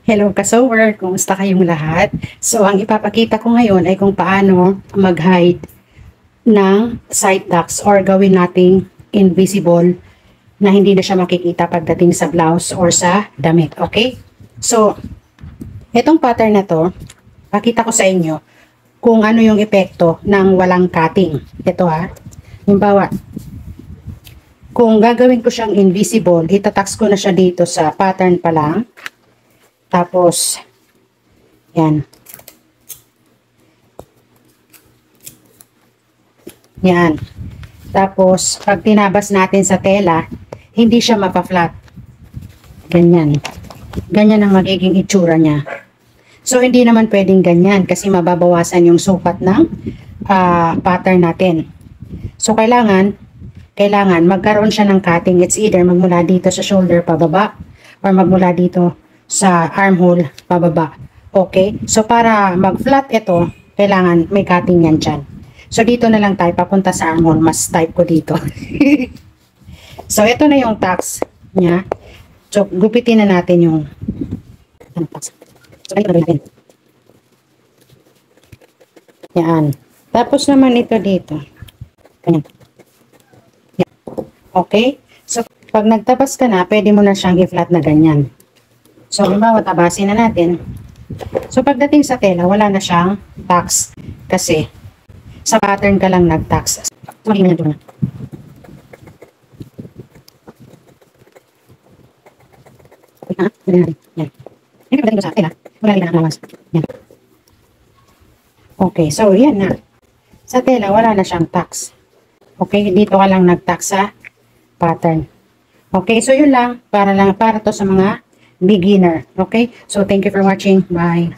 Hello ka-sewer, kumusta kayong lahat? So, ang ipapakita ko ngayon ay kung paano mag-hide ng side tax or gawin nating invisible na hindi na siya makikita pagdating sa blouse or sa damit, okay? So, itong pattern na to, pakita ko sa inyo kung ano yung epekto ng walang cutting. Ito ha, halimbawa, kung gagawin ko siyang invisible, itatax ko na siya dito sa pattern pa lang. Tapos, yan. Yan. Tapos, pag tinabas natin sa tela, hindi siya mapa-flat. Ganyan. Ganyan ang magiging itsura niya. So, hindi naman pwedeng ganyan kasi mababawasan yung sukat ng pattern natin. So, kailangan magkaroon siya ng cutting. It's either magmula dito sa shoulder pababa or magmula dito sa armhole pababa. Okay? So, para mag-flat ito, kailangan may cutting yan dyan. So, dito na lang tayo papunta sa armhole. Mas type ko dito. So, ito na yung tax niya. So, gupitin na natin yung tax. So, ganito na natin. Yan. Tapos naman ito dito. Ganyan. Yan. Okay? So, pag nagtabas ka na, pwede mo na siyang i-flat na ganyan. So, halimbawa, tabasin na natin. So, pagdating sa tela, wala na siyang tax. Kasi, sa pattern ka lang nag-tax. So, magiging na. Yan. Hindi pagdating ko sa tela, wala rin na nawas. Yan. Okay, so, yan na. Sa tela, wala na siyang tax. Okay, dito ka lang nag-tax sa pattern. Okay, so yun lang. Para to sa mga beginner. Okay? So, thank you for watching. Bye.